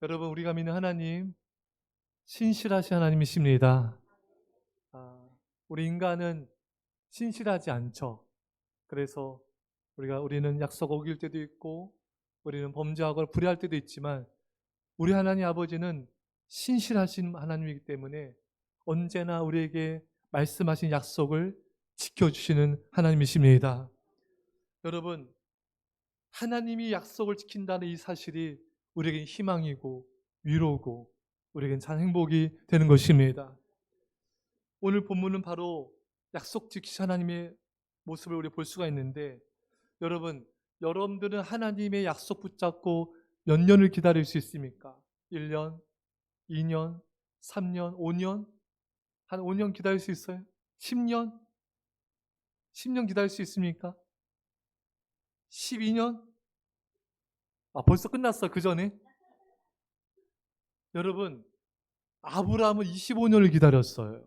여러분, 우리가 믿는 하나님 신실하신 하나님이십니다. 우리 인간은 신실하지 않죠. 그래서 우리는 약속 어길 때도 있고 우리는 범죄하고 불의할 때도 있지만 우리 하나님 아버지는 신실하신 하나님이기 때문에 언제나 우리에게 말씀하신 약속을 지켜주시는 하나님이십니다. 여러분, 하나님이 약속을 지킨다는 이 사실이 우리에게 희망이고 위로고 우리에겐 참 행복이 되는 것입니다. 오늘 본문은 바로 약속 지키신 하나님의 모습을 우리 볼 수가 있는데, 여러분들은 하나님의 약속 붙잡고 몇 년을 기다릴 수 있습니까? 1년, 2년, 3년, 5년? 한 5년 기다릴 수 있어요? 10년? 10년 기다릴 수 있습니까? 12년? 벌써 끝났어, 그 전에? 여러분, 아브라함은 25년을 기다렸어요.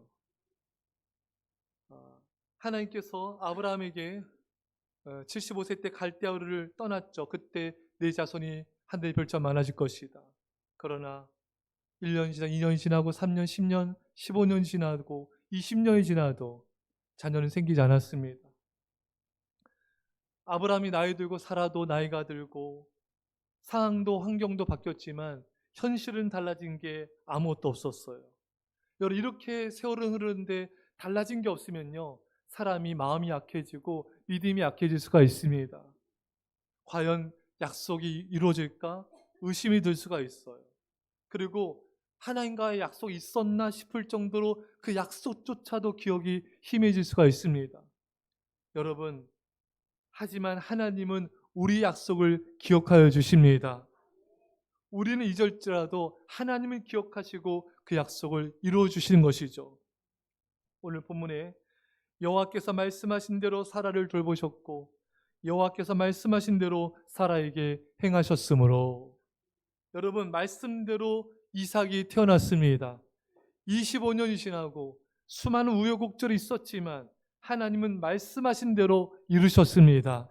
하나님께서 아브라함에게 75세 때 갈대아우르를 떠났죠. 그때 네 자손이 하늘의 별처럼 많아질 것이다. 그러나 1년 지나 2년 지나고 3년, 10년, 15년 지나고 20년이 지나도 자녀는 생기지 않았습니다. 아브라함이 나이 들고 사라도 나이가 들고 상황도 환경도 바뀌었지만 현실은 달라진 게 아무것도 없었어요. 여러분, 이렇게 세월은 흐르는데 달라진 게 없으면요, 사람이 마음이 약해지고 믿음이 약해질 수가 있습니다. 과연 약속이 이루어질까 의심이 들 수가 있어요. 그리고 하나님과의 약속이 있었나 싶을 정도로 그 약속조차도 기억이 희미해질 수가 있습니다. 여러분, 하지만 하나님은 우리 약속을 기억하여 주십니다. 우리는 잊을지라도 하나님은 기억하시고 그 약속을 이루어 주시는 것이죠. 오늘 본문에 여호와께서 말씀하신 대로 사라를 돌보셨고 여호와께서 말씀하신 대로 사라에게 행하셨으므로, 여러분, 말씀대로 이삭이 태어났습니다. 25년이 지나고 수많은 우여곡절이 있었지만 하나님은 말씀하신 대로 이루셨습니다.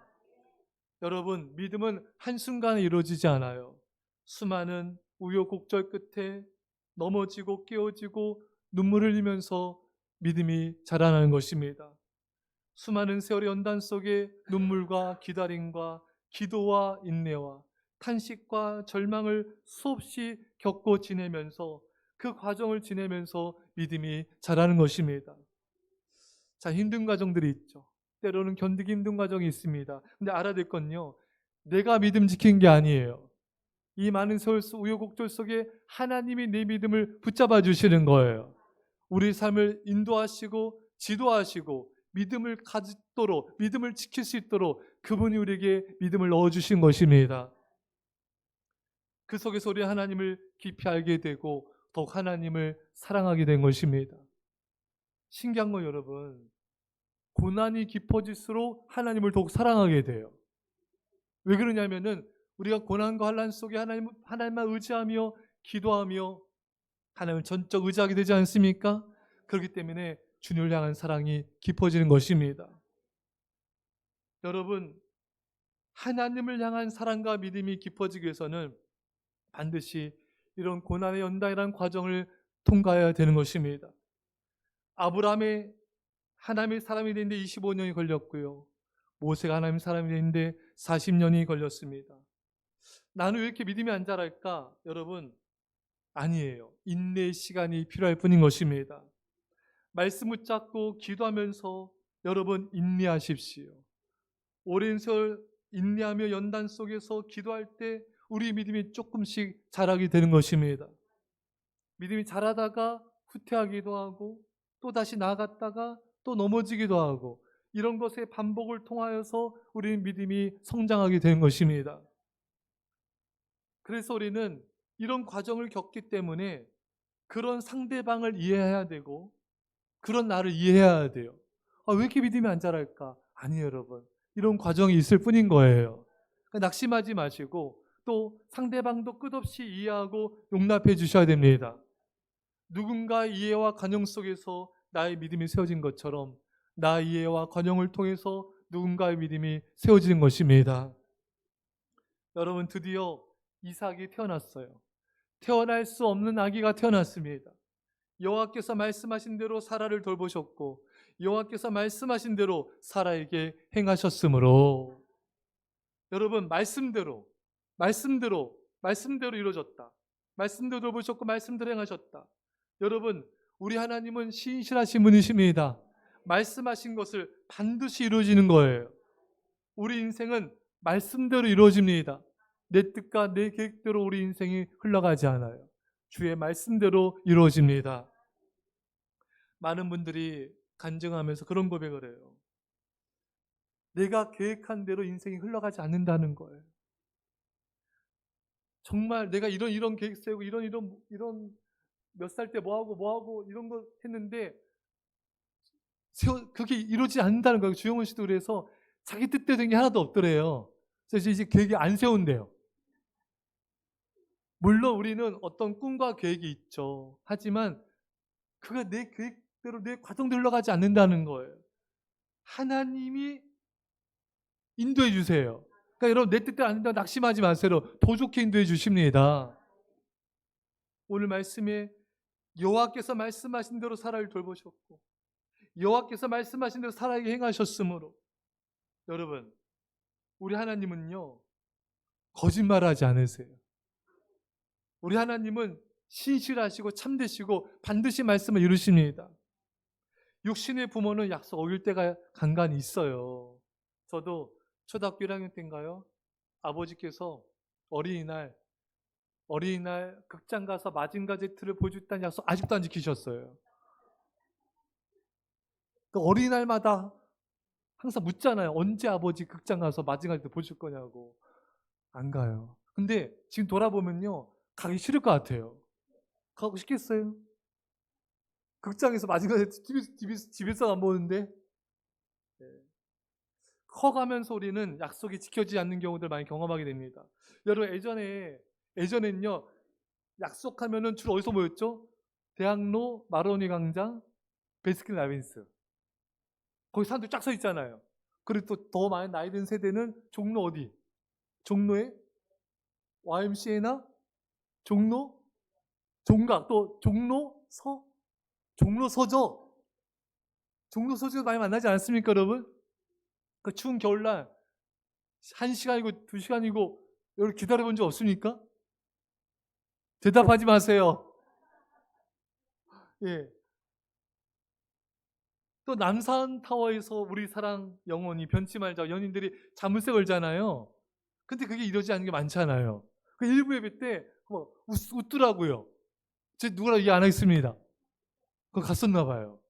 여러분, 믿음은 한순간에 이루어지지 않아요. 수많은 우여곡절 끝에 넘어지고 깨어지고 눈물을 흘리면서 믿음이 자라나는 것입니다. 수많은 세월의 연단 속에 눈물과 기다림과 기도와 인내와 탄식과 절망을 수없이 겪고 지내면서 그 과정을 지내면서 믿음이 자라는 것입니다. 자, 힘든 과정들이 있죠. 때로는 견디기 힘든 과정이 있습니다. 근데 알아야 될 건요, 내가 믿음 지킨 게 아니에요. 이 많은 세월 속 우여곡절 속에 하나님이 내 믿음을 붙잡아 주시는 거예요. 우리 삶을 인도하시고 지도하시고 믿음을 가지도록, 믿음을 지킬 수 있도록 그분이 우리에게 믿음을 넣어주신 것입니다. 그 속에서 우리 하나님을 깊이 알게 되고 더욱 하나님을 사랑하게 된 것입니다. 신기한 건 여러분, 고난이 깊어질수록 하나님을 더욱 사랑하게 돼요. 왜 그러냐면은 우리가 고난과 환난 속에 하나님만 의지하며 기도하며 하나님을 전적 의지하게 되지 않습니까? 그렇기 때문에 주님을 향한 사랑이 깊어지는 것입니다. 여러분, 하나님을 향한 사랑과 믿음이 깊어지기 위해서는 반드시 이런 고난의 연단이라는 과정을 통과해야 되는 것입니다. 아브라함의 하나님의 사람이 되는데 25년이 걸렸고요. 모세가 하나님의 사람이 되는데 40년이 걸렸습니다. 나는 왜 이렇게 믿음이 안 자랄까? 여러분, 아니에요. 인내의 시간이 필요할 뿐인 것입니다. 말씀 붙잡고 기도하면서 여러분 인내하십시오. 오랜 세월 인내하며 연단 속에서 기도할 때 우리 믿음이 조금씩 자라게 되는 것입니다. 믿음이 자라다가 후퇴하기도 하고 또 다시 나아갔다가 또 넘어지기도 하고 이런 것의 반복을 통하여서 우리 믿음이 성장하게 되는 것입니다. 그래서 우리는 이런 과정을 겪기 때문에 그런 상대방을 이해해야 되고 그런 나를 이해해야 돼요. 왜 이렇게 믿음이 안 자랄까? 아니에요, 여러분. 이런 과정이 있을 뿐인 거예요. 그러니까 낙심하지 마시고 또 상대방도 끝없이 이해하고 용납해 주셔야 됩니다. 누군가의 이해와 관용 속에서 나의 믿음이 세워진 것처럼 나의 이해와 관용을 통해서 누군가의 믿음이 세워지는 것입니다. 여러분, 드디어 이삭이 태어났어요. 태어날 수 없는 아기가 태어났습니다. 여호와께서 말씀하신 대로 사라를 돌보셨고 여호와께서 말씀하신 대로 사라에게 행하셨으므로 여러분 말씀대로 이루어졌다. 말씀대로 돌보셨고 말씀대로 행하셨다. 여러분 우리 하나님은 신실하신 분이십니다. 말씀하신 것을 반드시 이루어지는 거예요. 우리 인생은 말씀대로 이루어집니다. 내 뜻과 내 계획대로 우리 인생이 흘러가지 않아요. 주의 말씀대로 이루어집니다. 많은 분들이 간증하면서 그런 고백을 해요. 내가 계획한 대로 인생이 흘러가지 않는다는 거예요. 정말 내가 이런 계획 세우고 이런 몇 살 때 뭐하고 이런 거 했는데 그게 이루어지지 않는다는 거예요. 주영훈 씨도 그래서 자기 뜻대로 된 게 하나도 없더래요. 그래서 이제 계획이 안 세운대요. 물론 우리는 어떤 꿈과 계획이 있죠. 하지만 그가 내 계획대로 내 과정대로 흘러가지 않는다는 거예요. 하나님이 인도해 주세요. 그러니까 여러분 내 뜻대로 안 된다고 낙심하지 마세요. 더 좋게 인도해 주십니다. 오늘 말씀에 여호와께서 말씀하신 대로 사라를 돌보셨고 여호와께서 말씀하신 대로 사라에게 행하셨으므로 여러분 우리 하나님은요 거짓말하지 않으세요. 우리 하나님은 신실하시고 참되시고 반드시 말씀을 이루십니다. 육신의 부모는 약속 어길 때가 간간히 있어요. 저도 초등학교 1학년 때인가요? 아버지께서 어린이날 극장 가서 마징가 제트를 보여줬다는 약속 아직도 안 지키셨어요. 그 어린이날마다 항상 묻잖아요. 언제 아버지 극장 가서 마징가 제트 보여줄 거냐고. 안 가요. 근데 지금 돌아보면요. 가기 싫을 것 같아요. 가고 싶겠어요? 극장에서 마징가 제트 집에서 안 보는데 커가면서 우리는 약속이 지켜지지 않는 경우들 많이 경험하게 됩니다. 여러분 예전엔요 약속하면은 주로 어디서 모였죠? 대학로, 마로니 광장, 베스킨 라빈스. 거기 사람들 쫙 서 있잖아요. 그리고 또 더 많은 나이 든 세대는 종로 어디? 종로에 YMCA나 종로, 종각 또 종로서죠. 종로서죠 많이 만나지 않습니까, 여러분? 그 추운 겨울날 1시간이고 2시간이고 여러분 기다려본 적 없습니까? 대답하지 마세요. 예. 또 남산타워에서 우리 사랑 영원히 변치 말자 연인들이 자물쇠 걸잖아요. 근데 그게 이루어지지 않는 게 많잖아요. 그 일부 예배 때 웃더라고요. 제 누구라고 얘기 안 하겠습니다. 그거 갔었나 봐요.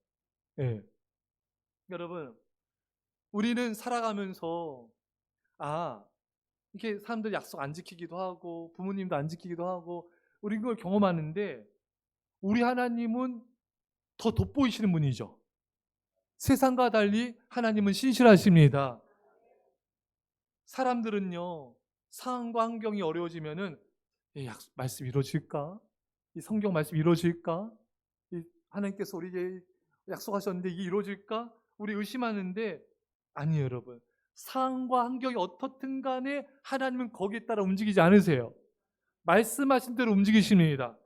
예. 여러분 우리는 살아가면서 이렇게 사람들 약속 안 지키기도 하고 부모님도 안 지키기도 하고 우리 그걸 경험하는데 우리 하나님은 더 돋보이시는 분이죠. 세상과 달리 하나님은 신실하십니다. 사람들은요 상황과 환경이 어려워지면은 말씀 이루어질까? 이 성경 말씀 이루어질까? 하나님께서 우리에게 약속하셨는데 이게 이루어질까? 우리 의심하는데 아니에요, 여러분. 상황과 환경이 어떻든 간에 하나님은 거기에 따라 움직이지 않으세요. 말씀하신 대로 움직이십니다.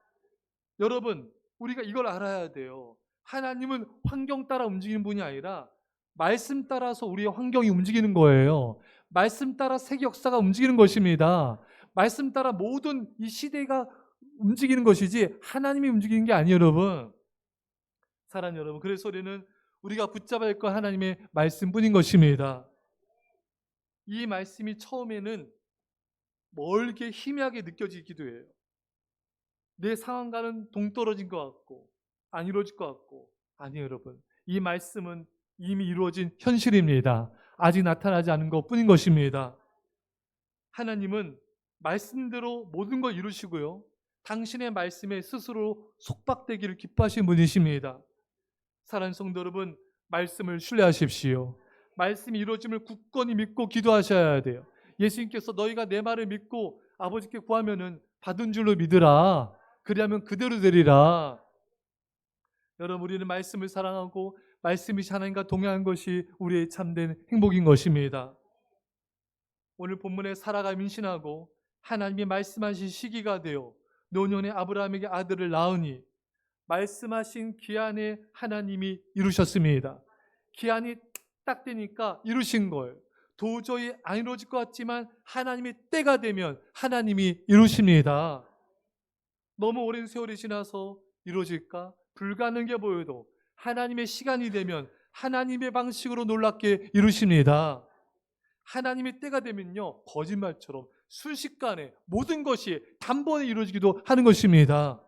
여러분, 우리가 이걸 알아야 돼요. 하나님은 환경 따라 움직이는 분이 아니라 말씀 따라서 우리의 환경이 움직이는 거예요. 말씀 따라 세계 역사가 움직이는 것입니다. 말씀 따라 모든 이 시대가 움직이는 것이지 하나님이 움직이는 게 아니에요, 여러분. 사랑하는 여러분, 그래서 우리는 우리가 붙잡아야 할 건 하나님의 말씀뿐인 것입니다. 이 말씀이 처음에는 멀게 희미하게 느껴지기도 해요. 내 상황과는 동떨어진 것 같고 안 이루어질 것 같고 아니에요, 여러분. 이 말씀은 이미 이루어진 현실입니다. 아직 나타나지 않은 것뿐인 것입니다. 하나님은 말씀대로 모든 걸 이루시고요. 당신의 말씀에 스스로 속박되기를 기뻐하시는 분이십니다. 사랑하는 성도 여러분, 말씀을 신뢰하십시오. 말씀이 이루어짐을 굳건히 믿고 기도하셔야 돼요. 예수님께서 너희가 내 말을 믿고 아버지께 구하면은 받은 줄로 믿으라. 그리하면 그대로 되리라. 여러분, 우리는 말씀을 사랑하고 말씀이 하나님과 동행한 것이 우리의 참된 행복인 것입니다. 오늘 본문에 사라가 임신하고 하나님이 말씀하신 시기가 되어 노년에 아브라함에게 아들을 낳으니 말씀하신 기한에 하나님이 이루셨습니다. 기한이 딱 되니까 이루신 거예요. 도저히 안 이루어질 것 같지만 하나님의 때가 되면 하나님이 이루십니다. 너무 오랜 세월이 지나서 이루어질까? 불가능해 보여도 하나님의 시간이 되면 하나님의 방식으로 놀랍게 이루십니다. 하나님의 때가 되면요, 거짓말처럼 순식간에 모든 것이 단번에 이루어지기도 하는 것입니다.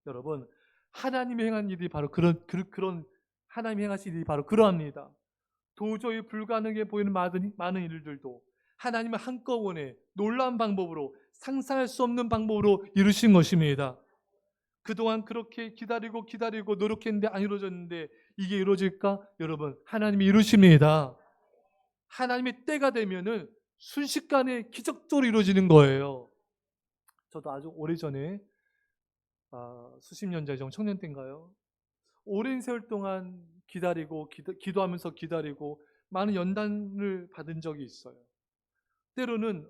여러분, 하나님이 행한 일이 바로 그런 하나님이 행하신 일이 바로 그러합니다. 도저히 불가능해 보이는 많은 일들도 하나님은 한꺼번에 놀라운 방법으로, 상상할 수 없는 방법으로 이루신 것입니다. 그동안 그렇게 기다리고 노력했는데 안 이루어졌는데 이게 이루어질까? 여러분, 하나님이 이루십니다. 하나님의 때가 되면은 순식간에 기적적으로 이루어지는 거예요. 저도 아주 오래전에 수십 년 전, 청년 때인가요? 오랜 세월 동안 기도하면서 기다리고 많은 연단을 받은 적이 있어요. 때로는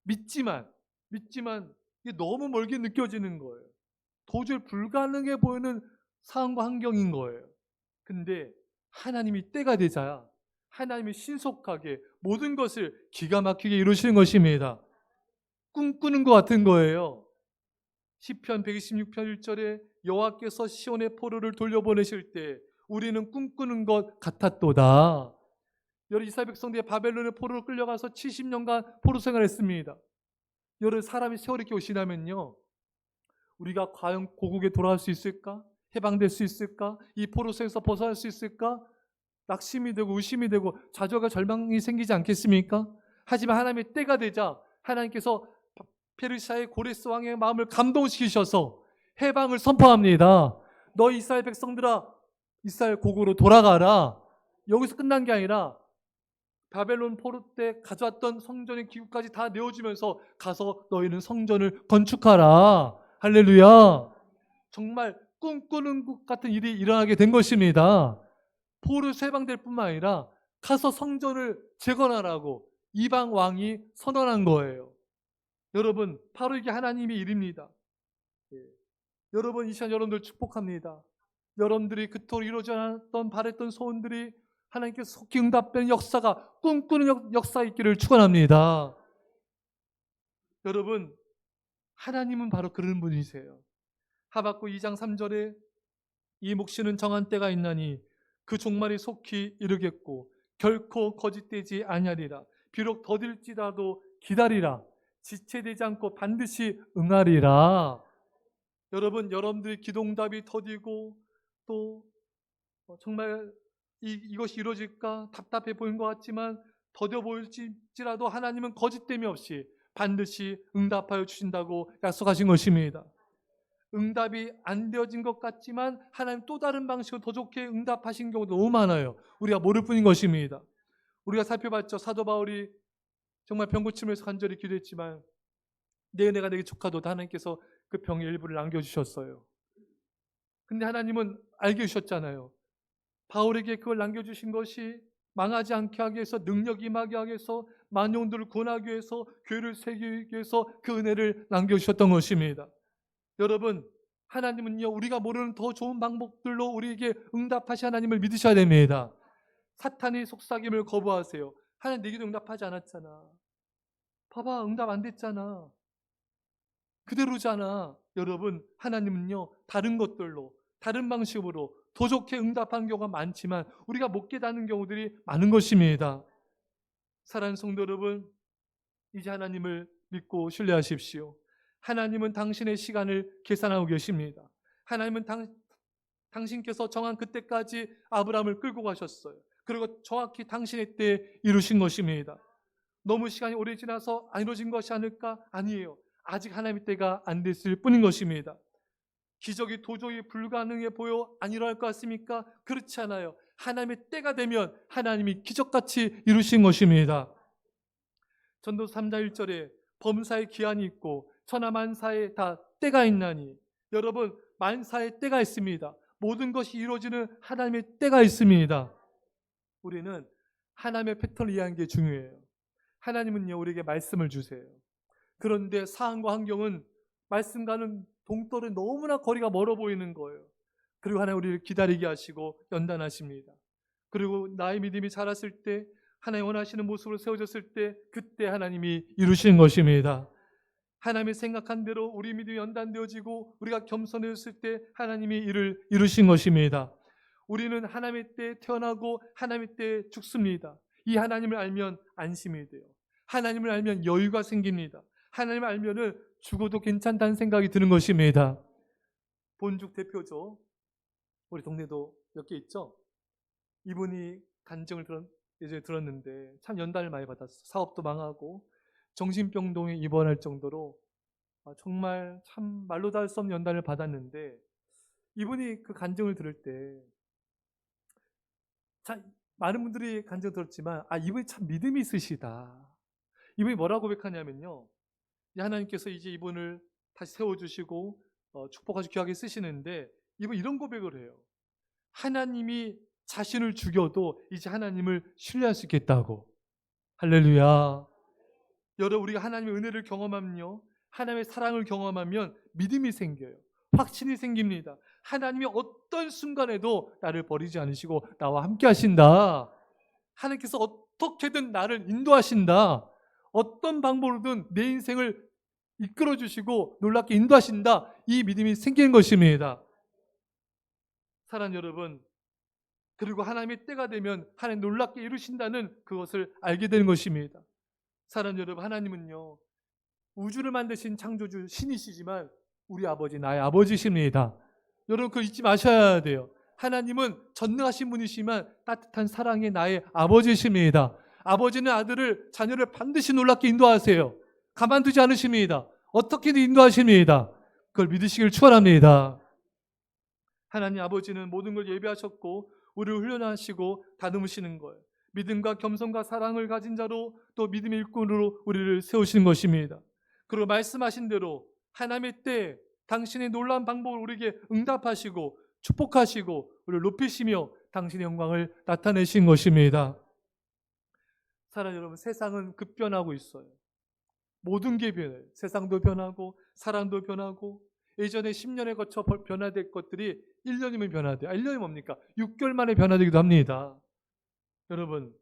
믿지만 이게 너무 멀게 느껴지는 거예요. 도저히 불가능해 보이는 상황과 환경인 거예요. 근데 하나님이 때가 되자야 하나님이 신속하게 모든 것을 기가 막히게 이루시는 것입니다. 꿈꾸는 것 같은 거예요. 시편 126편 1절에 여호와께서 시온의 포로를 돌려보내실 때 우리는 꿈꾸는 것 같았도다. 여러 이스라엘 백성들이 바벨론의 포로로 끌려가서 70년간 포로 생활했습니다. 여러 사람이 세월이 이렇게 지나면요, 우리가 과연 고국에 돌아갈 수 있을까? 해방될 수 있을까? 이 포로세에서 벗어날 수 있을까? 낙심이 되고 의심이 되고 좌절과 절망이 생기지 않겠습니까? 하지만 하나님의 때가 되자 하나님께서 페르시아의 고레스 왕의 마음을 감동시키셔서 해방을 선포합니다. 너 이스라엘 백성들아, 이스라엘 고국으로 돌아가라. 여기서 끝난 게 아니라 바벨론 포로 때 가져왔던 성전의 기구까지 다 내어주면서 가서 너희는 성전을 건축하라. 할렐루야. 정말 꿈꾸는 것 같은 일이 일어나게 된 것입니다. 포로에서 해방될 뿐만 아니라 가서 성전을 재건하라고 이방 왕이 선언한 거예요. 여러분, 바로 이게 하나님의 일입니다. 여러분, 이 시간 여러분들 축복합니다. 여러분들이 그토록 이루어져 않았던 바랬던 소원들이 하나님께서 속히 응답된 역사가, 꿈꾸는 역사 있기를 축원합니다. 여러분, 하나님은 바로 그런 분이세요. 하박국 2장 3절에 이 묵시는 정한 때가 있나니 그 종말이 속히 이르겠고 결코 거짓되지 아니하리라. 비록 더딜지라도 기다리라. 지체되지 않고 반드시 응하리라. 여러분, 여러분들의 기도응답이 더디고 또 정말 이것이 이루어질까 답답해 보인 것 같지만 더뎌 보일지라도 하나님은 거짓됨이 없이 반드시 응답하여 주신다고 약속하신 것입니다. 응답이 안 되어진 것 같지만 하나님 또 다른 방식으로 더 좋게 응답하신 경우도 너무 많아요. 우리가 모를 뿐인 것입니다. 우리가 살펴봤죠. 사도 바울이 정말 병고침에서 간절히 기도했지만 내 은혜가 내게 족하도다 하나님께서 그 병의 일부를 남겨주셨어요. 근데 하나님은 알게 해주셨잖아요. 바울에게 그걸 남겨주신 것이 망하지 않게 하기 위해서, 능력이 임하게 하기 위해서, 만용들을 구원하기 위해서, 교회를 세우기 위해서 그 은혜를 남겨주셨던 것입니다. 여러분, 하나님은요, 우리가 모르는 더 좋은 방법들로 우리에게 응답하시 하나님을 믿으셔야 됩니다. 사탄의 속삭임을 거부하세요. 하나님 내게도 응답하지 않았잖아. 봐봐, 응답 안 됐잖아. 그대로잖아. 여러분, 하나님은요, 다른 것들로, 다른 방식으로 더 좋게 응답한 경우가 많지만 우리가 못 깨닫는 경우들이 많은 것입니다. 사랑하는 성도 여러분, 이제 하나님을 믿고 신뢰하십시오. 하나님은 당신의 시간을 계산하고 계십니다. 하나님은 당신께서 정한 그때까지 아브라함을 끌고 가셨어요. 그리고 정확히 당신의 때에 이루신 것입니다. 너무 시간이 오래 지나서 안 이루어진 것이 아닐까? 아니에요. 아직 하나님의 때가 안 됐을 뿐인 것입니다. 기적이 도저히 불가능해 보여 안 일어날 것 같습니까? 그렇지 않아요. 하나님의 때가 되면 하나님이 기적같이 이루신 것입니다. 전도서 3장 1절에 범사의 기한이 있고 천하만사에 다 때가 있나니, 여러분, 만사에 때가 있습니다. 모든 것이 이루어지는 하나님의 때가 있습니다. 우리는 하나님의 패턴을 이해하는 게 중요해요. 하나님은요, 우리에게 말씀을 주세요. 그런데 상황과 환경은 말씀과는 동떨은 너무나 거리가 멀어 보이는 거예요. 그리고 하나님 우리를 기다리게 하시고 연단하십니다. 그리고 나의 믿음이 자랐을 때, 하나님 원하시는 모습으로 세워졌을 때, 그때 하나님이 이루시는 것입니다. 하나님이 생각한 대로 우리 믿음이 연단되어지고 우리가 겸손해졌을 때 하나님이 이를 이루신 것입니다. 우리는 하나님의 때에 태어나고 하나님의 때에 죽습니다. 이 하나님을 알면 안심이 돼요. 하나님을 알면 여유가 생깁니다. 하나님을 알면은 죽어도 괜찮다는 생각이 드는 것입니다. 본죽 대표죠. 우리 동네도 몇 개 있죠. 이분이 간증을 예전에 들었는데 참 연단을 많이 받았어요. 사업도 망하고 정신병동에 입원할 정도로 정말 참 말로 다 할 수 없는 연단을 받았는데, 이분이 그 간증을 들을 때 참 많은 분들이 간증을 들었지만 이분이 참 믿음이 있으시다. 이분이 뭐라고 고백하냐면요, 하나님께서 이제 이분을 다시 세워주시고 축복하시고 귀하게 쓰시는데 이분 이런 고백을 해요. 하나님이 자신을 죽여도 이제 하나님을 신뢰할 수 있겠다고. 할렐루야. 여러분, 우리가 하나님의 은혜를 경험하면요, 하나님의 사랑을 경험하면 믿음이 생겨요. 확신이 생깁니다. 하나님이 어떤 순간에도 나를 버리지 않으시고 나와 함께 하신다. 하나님께서 어떻게든 나를 인도하신다. 어떤 방법으로든 내 인생을 이끌어 주시고 놀랍게 인도하신다. 이 믿음이 생기는 것입니다. 사랑하는 여러분, 그리고 하나님의 때가 되면 하나님 놀랍게 이루신다는 그것을 알게 되는 것입니다. 사랑하는 여러분, 하나님은요, 우주를 만드신 창조주 신이시지만 우리 아버지, 나의 아버지십니다. 여러분, 그거 잊지 마셔야 돼요. 하나님은 전능하신 분이시지만 따뜻한 사랑의 나의 아버지십니다. 아버지는 자녀를 반드시 놀랍게 인도하세요. 가만두지 않으십니다. 어떻게든 인도하십니다. 그걸 믿으시길 축원합니다. 하나님 아버지는 모든 걸 예비하셨고 우리를 훈련하시고 다듬으시는 거예요. 믿음과 겸손과 사랑을 가진 자로, 또 믿음의 일꾼으로 우리를 세우시는 것입니다. 그리고 말씀하신 대로 하나님의 때 당신의 놀라운 방법을 우리에게 응답하시고 축복하시고 우리를 높이시며 당신의 영광을 나타내신 것입니다. 사랑하는 여러분, 세상은 급변하고 있어요. 모든 게 변해요. 세상도 변하고 사람도 변하고, 예전에 10년에 거쳐 변화될 것들이 1년이면 변화돼요. 1년이 뭡니까? 6개월 만에 변화되기도 합니다. 여러분,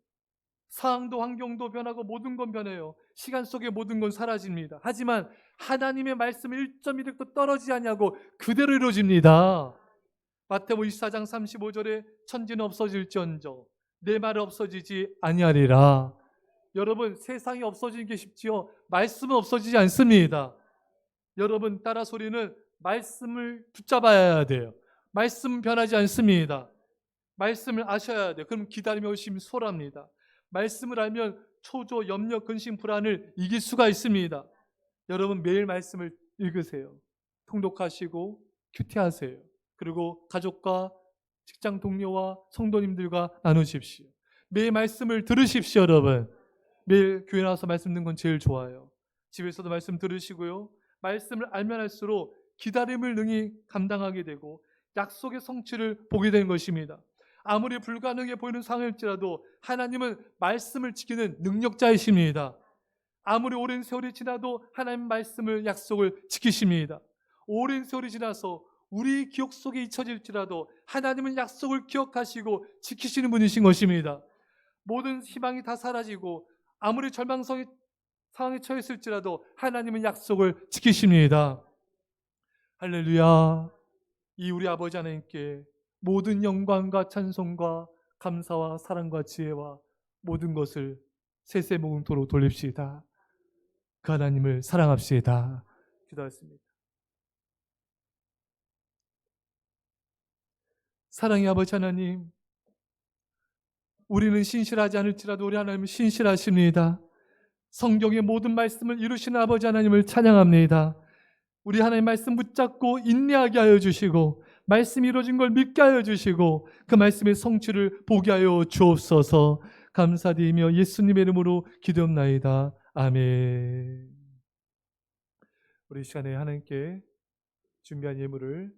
상황도 환경도 변하고 모든 건 변해요. 시간 속에 모든 건 사라집니다. 하지만 하나님의 말씀은 1.1도 떨어지지 않냐고 그대로 이루어집니다. 마태복음 24장 35절에 천지는 없어질지언정 내 말은 없어지지 아니하리라. 여러분, 세상이 없어지는 게 쉽지요, 말씀은 없어지지 않습니다. 여러분, 따라서 우리는 말씀을 붙잡아야 돼요. 말씀은 변하지 않습니다. 말씀을 아셔야 돼요. 그럼 기다림의 열심히 소홀합니다. 말씀을 알면 초조, 염려, 근심, 불안을 이길 수가 있습니다. 여러분, 매일 말씀을 읽으세요. 통독하시고 큐티하세요. 그리고 가족과 직장 동료와 성도님들과 나누십시오. 매일 말씀을 들으십시오. 여러분, 매일 교회 나와서 말씀 듣는 건 제일 좋아요. 집에서도 말씀 들으시고요, 말씀을 알면 할수록 기다림을 능히 감당하게 되고 약속의 성취를 보게 되는 것입니다. 아무리 불가능해 보이는 상황일지라도 하나님은 말씀을 지키는 능력자이십니다. 아무리 오랜 세월이 지나도 하나님 말씀을, 약속을 지키십니다. 오랜 세월이 지나서 우리 기억 속에 잊혀질지라도 하나님은 약속을 기억하시고 지키시는 분이신 것입니다. 모든 희망이 다 사라지고 아무리 절망성의 상황에 처했을지라도 하나님은 약속을 지키십니다. 할렐루야. 이 우리 아버지 하나님께 모든 영광과 찬송과 감사와 사랑과 지혜와 모든 것을 세세모금토록 돌립시다. 그 하나님을 사랑합시다. 기도하겠습니다. 사랑의 아버지 하나님, 우리는 신실하지 않을지라도 우리 하나님은 신실하십니다. 성경의 모든 말씀을 이루시는 아버지 하나님을 찬양합니다. 우리 하나님 말씀 붙잡고 인내하게 하여 주시고 말씀이 이루어진 걸 믿게 하여 주시고 그 말씀의 성취를 보게 하여 주옵소서. 감사드리며 예수님의 이름으로 기도합나이다. 아멘. 우리 시간에 하나님께 준비한 예물을